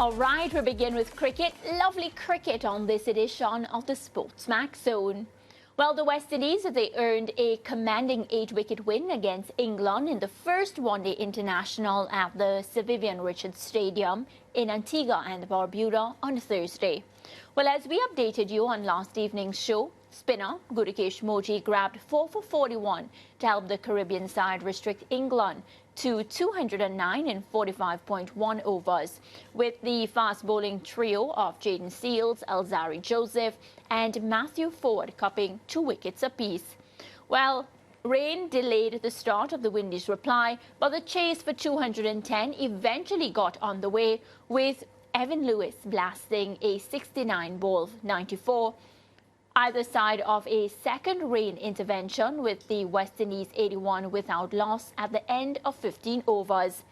All right, we begin with cricket. Lovely cricket on this edition of the SportsMax Zone. Well, the West Indies, they earned a commanding 8-wicket win against England in the first one-day international at the Sir Vivian Richards Stadium in Antigua and Barbuda on Thursday. Well, as we updated you on last evening's show, spinner Gurukesh Moji grabbed 4 for 41 to help the Caribbean side restrict England to 209 in 45.1 overs, with the fast bowling trio of Jaden Seals, Alzari Joseph and Matthew Ford cupping 2 wickets apiece. Well, rain delayed the start of the Windies' reply, but the chase for 210 eventually got on the way, with Evan Lewis blasting a 69-ball 94. Either side of a second rain intervention, with the West Indies 81 without loss at the end of 15 overs.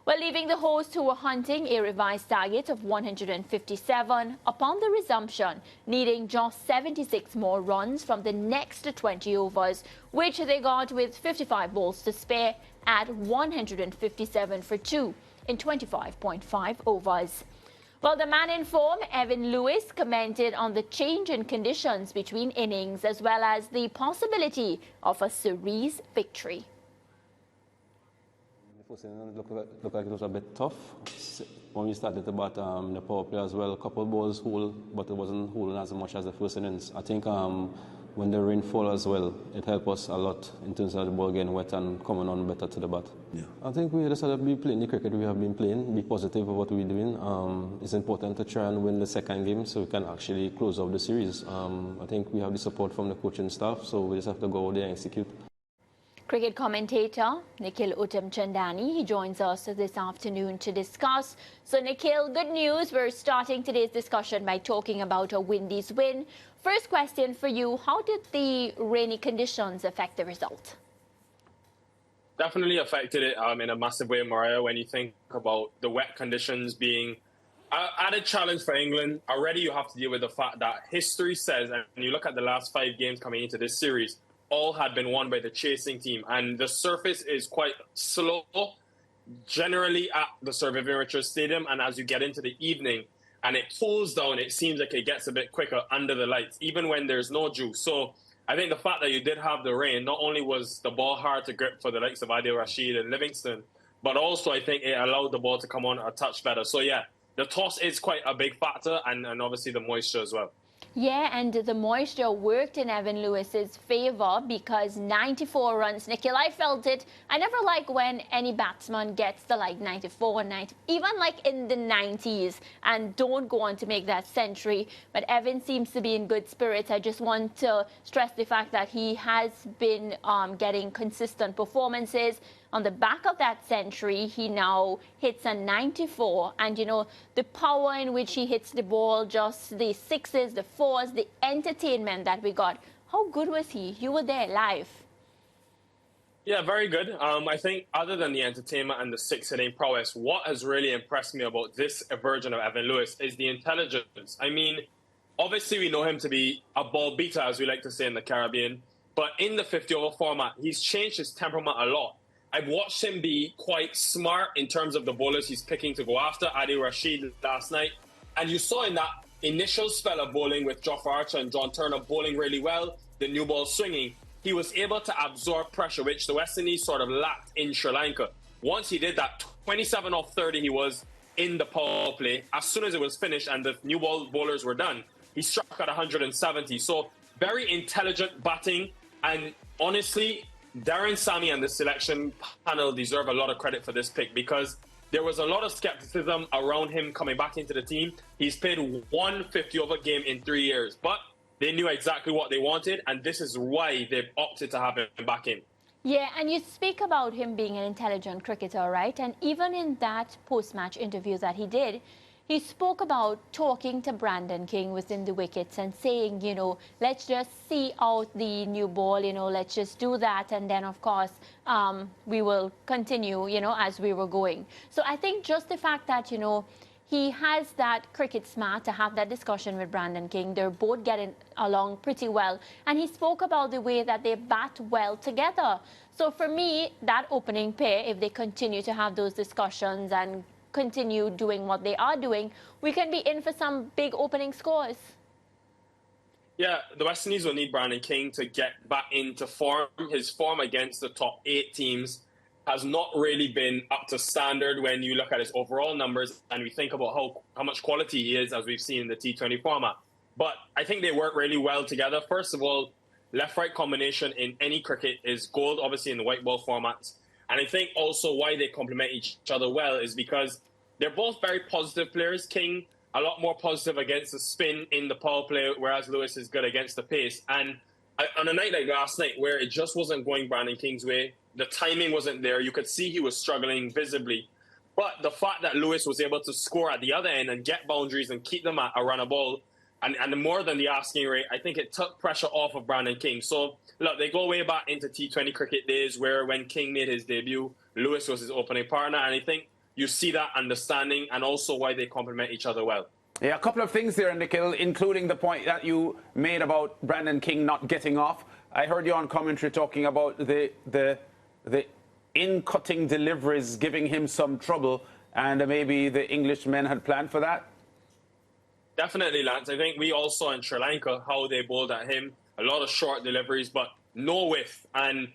Well, leaving the hosts who were hunting a revised target of 157 upon the resumption, needing just 76 more runs from the next 20 overs, which they got with 55 balls to spare at 157 for 2 in 25.5 overs. Well, the man in form, Evan Lewis, commented on the change in conditions between innings as well as the possibility of a series victory. The first inning looked like it was a bit tough. When we started to bat the power play as well, a couple of balls hold, but it wasn't holding as much as the first innings. I think when the rain fell as well, it helped us a lot in terms of the ball getting wet and coming on better to the bat. Yeah. I think we just have to be playing the cricket we have been playing, be positive of what we're doing. It's important to try and win the second game so we can actually close off the series. I think we have the support from the coaching staff, so we just have to go out there and execute. Cricket commentator Nikhil Uttam-Chandani, he joins us this afternoon to discuss. So Nikhil, good news. We're starting today's discussion by talking about a Windies win. First question for you, how did the rainy conditions affect the result? Definitely affected it in a massive way, Mariah, when you think about the wet conditions being added challenge for England. Already you have to deal with the fact that history says, and you look at the last 5 games coming into this series, all had been won by the chasing team. And the surface is quite slow, generally at the Sir Vivian Richards Stadium. And as you get into the evening and it cools down, it seems like it gets a bit quicker under the lights, even when there's no dew. So I think the fact that you did have the rain, not only was the ball hard to grip for the likes of Adil Rashid and Livingston, but also I think it allowed the ball to come on a touch better. So yeah, the toss is quite a big factor, and obviously the moisture as well. Yeah, and the moisture worked in Evan Lewis's favour because 94 runs. Nikhil, I felt it. I never like when any batsman gets to like 94, 90, even like in the 90s and don't go on to make that century. But Evan seems to be in good spirits. I just want to stress the fact that he has been getting consistent performances. On the back of that century, he now hits a 94. And, you know, the power in which he hits the ball, just the sixes, the fours, the entertainment that we got. How good was he? You were there live. Yeah, very good. I think other than the entertainment and the 6-hitting prowess, what has really impressed me about this version of Evan Lewis is the intelligence. I mean, obviously we know him to be a ball beater, as we like to say in the Caribbean. But in the 50-over format, he's changed his temperament a lot. I've watched him be quite smart in terms of the bowlers he's picking to go after. Adil Rashid last night. And you saw in that initial spell of bowling with Jofra Archer and John Turner bowling really well, the new ball swinging, he was able to absorb pressure, which the West Indies sort of lacked in Sri Lanka. Once he did that, 27 off 30 he was in the power play. As soon as it was finished and the new ball bowlers were done, he struck at 170. So very intelligent batting, and honestly, Darren Sammy and the selection panel deserve a lot of credit for this pick because there was a lot of skepticism around him coming back into the team. He's played 1 50-over game in 3 years, but they knew exactly what they wanted, and this is why they've opted to have him back in. Yeah, and you speak about him being an intelligent cricketer, right? And even in that post-match interview that he did, he spoke about talking to Brandon King within the wickets and saying, you know, let's just see out the new ball, you know, let's just do that. And then, of course, we will continue, you know, as we were going. So I think just the fact that, you know, he has that cricket smart to have that discussion with Brandon King. They're both getting along pretty well. And he spoke about the way that they bat well together. So for me, that opening pair, if they continue to have those discussions and continue doing what they are doing, we can be in for some big opening scores. Yeah, the West Indies will need Brandon King to get back into form. His form against the top 8 teams has not really been up to standard when you look at his overall numbers and we think about how much quality he is, as we've seen in the T20 format. But I think they work really well together. First of all, left-right combination in any cricket is gold, obviously in the white ball formats. And I think also why they complement each other well is because they're both very positive players. King, a lot more positive against the spin in the power play, whereas Lewis is good against the pace. And on a night like last night, where it just wasn't going Brandon King's way, the timing wasn't there. You could see he was struggling visibly. But the fact that Lewis was able to score at the other end and get boundaries and keep them at a run a ball, and more than the asking rate, I think it took pressure off of Brandon King. So, look, they go way back into T20 cricket days where when King made his debut, Lewis was his opening partner. And I think you see that understanding and also why they complement each other well. Yeah, a couple of things there, Nikhil, including the point that you made about Brandon King not getting off. I heard you on commentary talking about the in-cutting deliveries giving him some trouble, and maybe the Englishmen had planned for that. Definitely, Lance. I think we all saw in Sri Lanka how they bowled at him. A lot of short deliveries, but no width. And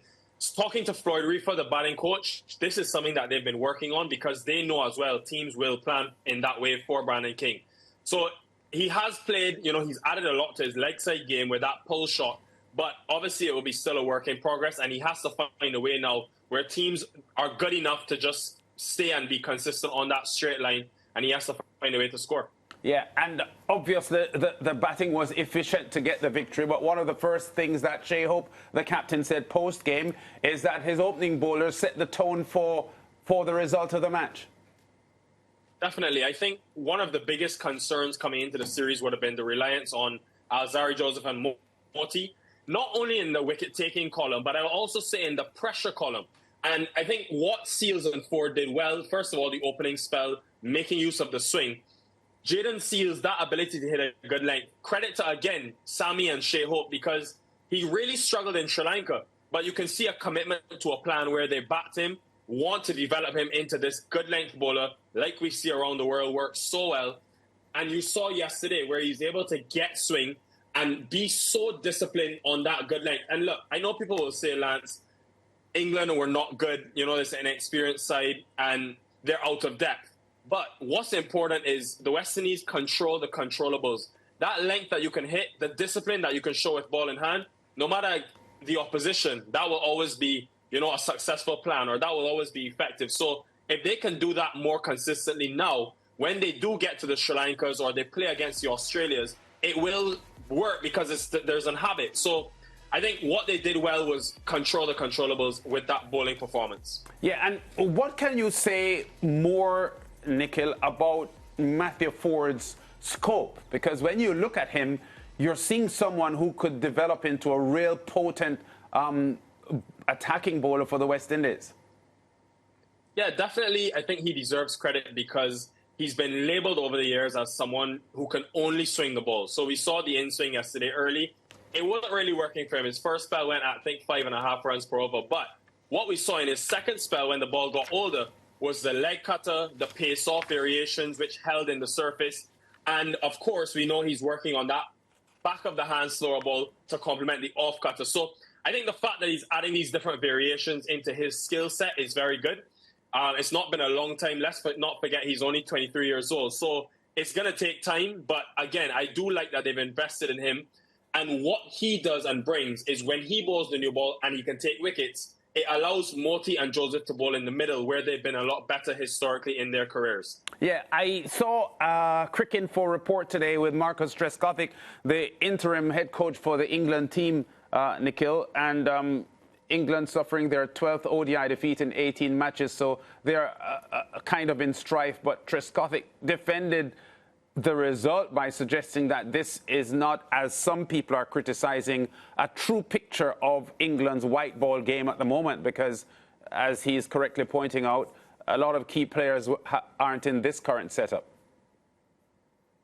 talking to Floyd Reefer, the batting coach, this is something that they've been working on because they know as well teams will plan in that way for Brandon King. So he has played, he's added a lot to his leg side game with that pull shot. But obviously it will be still a work in progress. And he has to find a way now where teams are good enough to just stay and be consistent on that straight line. And he has to find a way to score. Yeah, and obviously the batting was efficient to get the victory, but one of the first things that Shea Hope, the captain, said post-game is that his opening bowlers set the tone for the result of the match. Definitely. I think one of the biggest concerns coming into the series would have been the reliance on Alzarri Joseph and Moti, not only in the wicket-taking column, but I'll also say in the pressure column. And I think what Seals and Ford did well, first of all, the opening spell, making use of the swing. Jayden Seals, that ability to hit a good length. Credit to, again, Sammy and Shea Hope because he really struggled in Sri Lanka. But you can see a commitment to a plan where they backed him, want to develop him into this good length bowler like we see around the world work so well. And you saw yesterday where he's able to get swing and be so disciplined on that good length. And look, I know people will say, Lance, England were not good. It's an inexperienced side and they're out of depth. But what's important is the West Indies control the controllables. That length that you can hit, the discipline that you can show with ball in hand, no matter the opposition, that will always be, a successful plan, or that will always be effective. So if they can do that more consistently now, when they do get to the Sri Lankas or they play against the Australias, it will work because there's a habit. So I think what they did well was control the controllables with that bowling performance. Yeah, and what can you say more, Nikhil, about Matthew Ford's scope? Because when you look at him, you're seeing someone who could develop into a real potent attacking bowler for the West Indies. Yeah, definitely. I think he deserves credit because he's been labelled over the years as someone who can only swing the ball. So we saw the in-swing yesterday early. It wasn't really working for him. His first spell went at, I think, 5.5 runs per over. But what we saw in his second spell when the ball got older was the leg cutter, the pace-off variations, which held in the surface. And, of course, we know he's working on that back-of-the-hand slower ball to complement the off-cutter. So I think the fact that he's adding these different variations into his skill set is very good. It's not been a long time. Let's not forget he's only 23 years old. So it's going to take time. But, again, I do like that they've invested in him. And what he does and brings is when he bowls the new ball and he can take wickets, it allows Moti and Joseph to bowl in the middle where they've been a lot better historically in their careers. Yeah, I saw a Cricinfo report today with Marcus Trescothick, the interim head coach for the England team, Nikhil, and England suffering their 12th ODI defeat in 18 matches, so they're kind of in strife. But Trescothick defended the result by suggesting that this is not, as some people are criticising, a true picture of England's white ball game at the moment, because, as he is correctly pointing out, a lot of key players aren't in this current setup.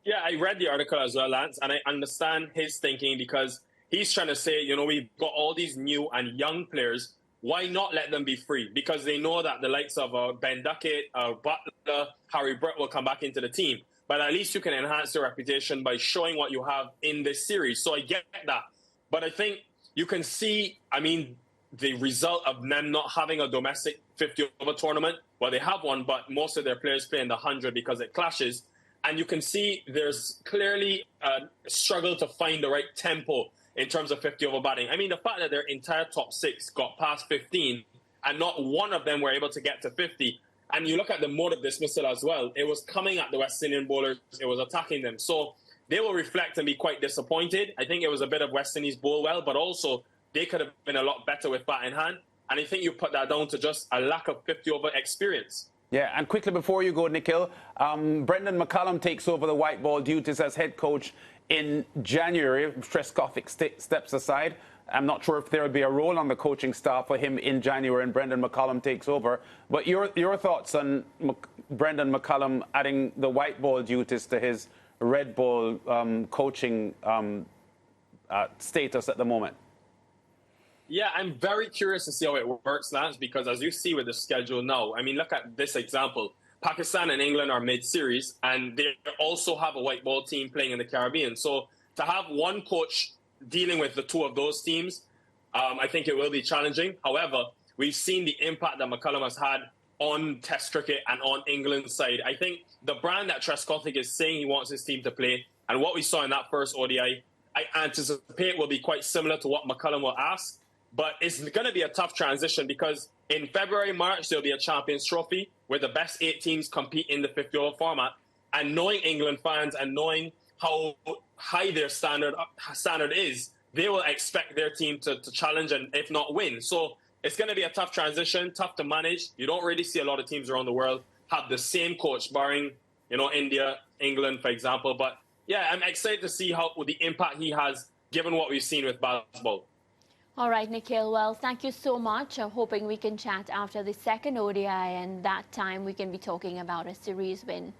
Yeah, I read the article as well, Lance, and I understand his thinking because he's trying to say, we've got all these new and young players. why not let them be free? Because they know that the likes of Ben Duckett, Butler, Harry Brett will come back into the team. But at least you can enhance your reputation by showing what you have in this series. So I get that. But I think you can see, I mean, the result of them not having a domestic 50-over tournament. Well, they have one, but most of their players play in the 100 because it clashes. And you can see there's clearly a struggle to find the right tempo in terms of 50-over batting. I mean, the fact that their entire top 6 got past 15 and not one of them were able to get to 50. And you look at the mode of dismissal as well. It was coming at the West Indian bowlers. It was attacking them. So they will reflect and be quite disappointed. I think it was a bit of West Indies bowl well, but also they could have been a lot better with bat in hand. And I think you put that down to just a lack of 50-over experience. Yeah, and quickly before you go, Nikhil, Brendan McCullum takes over the white ball duties as head coach in January. Trescothic steps aside. I'm not sure if there will be a role on the coaching staff for him in January and Brendan McCullum takes over. But your thoughts on Brendan McCullum adding the white ball duties to his red ball coaching status at the moment? Yeah, I'm very curious to see how it works, Lance, because as you see with the schedule now, I mean, look at this example. Pakistan and England are mid-series, and they also have a white ball team playing in the Caribbean. So to have one coach dealing with the two of those teams, I think it will be challenging. However, we've seen the impact that McCullum has had on Test cricket and on England's side. I think the brand that Trescothick is saying he wants his team to play, and what we saw in that first ODI, I anticipate will be quite similar to what McCullum will ask. But it's going to be a tough transition because in February, March, there'll be a Champions Trophy where the best 8 teams compete in the 50-over format. And knowing England fans and knowing how high their standard is, they will expect their team to challenge and, if not, win. So it's going to be a tough transition, tough to manage. You don't really see a lot of teams around the world have the same coach, barring, India, England, for example. But, yeah, I'm excited to see the impact he has, given what we've seen with basketball. All right, Nikhil. Well, thank you so much. I'm hoping we can chat after the second ODI, and that time we can be talking about a series win.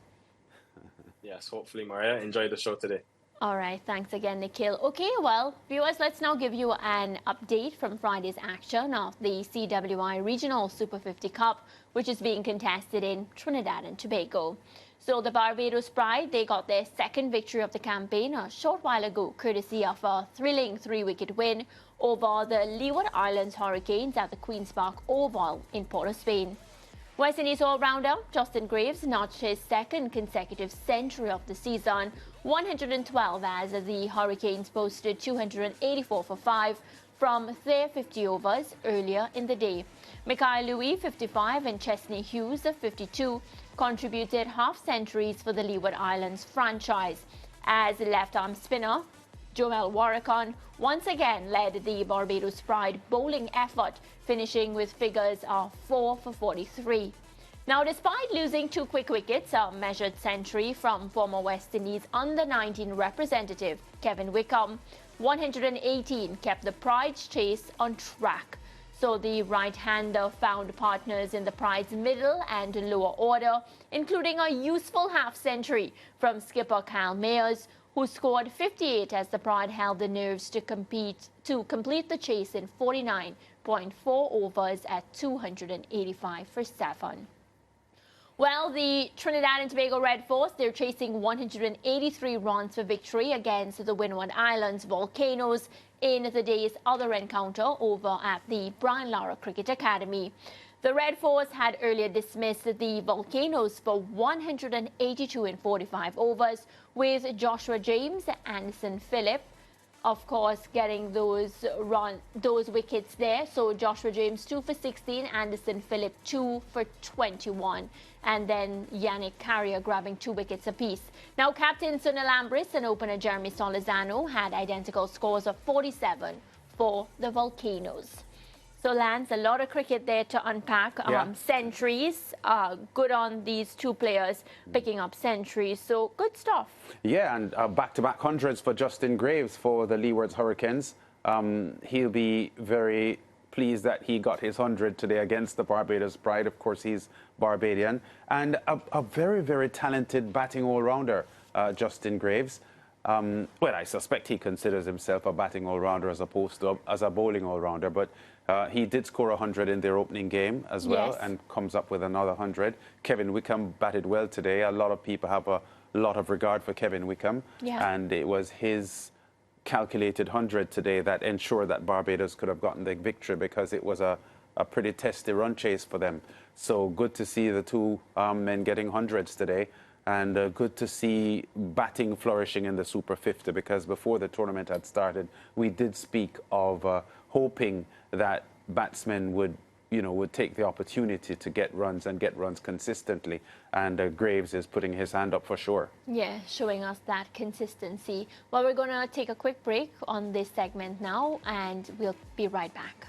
Yes, hopefully, Maria. Enjoy the show today. All right. Thanks again, Nikhil. Okay, well, viewers, let's now give you an update from Friday's action of the CWI Regional Super 50 Cup, which is being contested in Trinidad and Tobago. So the Barbados Pride, they got their second victory of the campaign a short while ago, courtesy of a thrilling 3-wicket win over the Leeward Islands Hurricanes at the Queen's Park Oval in Port of Spain. West Indies all-rounder Justin Graves notched his second consecutive century of the season, 112 as the Hurricanes posted 284 for 5 from their 50 overs earlier in the day. Mikhail Louis, 55, and Chesney Hughes, 52, contributed half-centuries for the Leeward Islands franchise, as left-arm spinner Joel Warrican once again led the Barbados Pride bowling effort, finishing with figures of 4 for 43. Now, despite losing 2 quick wickets, a measured century from former West Indies under-19 representative Kevin Wickham, 118 kept the Pride's chase on track. So the right-hander found partners in the Pride's middle and lower order, including a useful half-century from skipper Kyle Mayers, who scored 58 as the Pride held the nerves to complete the chase in 49.4 overs at 285 for 7. Well, the Trinidad and Tobago Red Force, they're chasing 183 runs for victory against the Windward Islands Volcanoes in the day's other encounter over at the Brian Lara Cricket Academy. The Red Force had earlier dismissed the Volcanoes for 182 in 45 overs, with Joshua James, Anderson Phillip, of course, getting those wickets there. So Joshua James 2 for 16, Anderson Phillip 2 for 21, and then Yannick Carrier grabbing 2 wickets apiece. Now, captain Sunil Ambris and opener Jeremy Solizano had identical scores of 47 for the Volcanoes. So, Lance, a lot of cricket there to unpack. Centuries, good on these 2 players picking up centuries. So, good stuff. Yeah, and back-to-back hundreds for Justin Graves for the Leeward Hurricanes. He'll be very pleased that he got his 100 today against the Barbados Pride. Of course, he's Barbadian. And a very, very talented batting all-rounder, Justin Graves. Well, I suspect he considers himself a batting all-rounder as opposed to as a bowling all-rounder, but He did score 100 in their opening game as well, Yes. and comes up with another 100. Kevin Wickham batted well today. A lot of people have a lot of regard for Kevin Wickham, and it was his calculated 100 today that ensured that Barbados could have gotten the victory, because it was a pretty testy run chase for them. So good to see the two men getting hundreds today, and good to see batting flourishing in the Super 50, because before the tournament had started, we did speak of hoping that batsmen would take the opportunity to get runs and get runs consistently, and Graves is putting his hand up for sure. Yeah, showing us that consistency. Well, we're going to take a quick break on this segment now, and we'll be right back.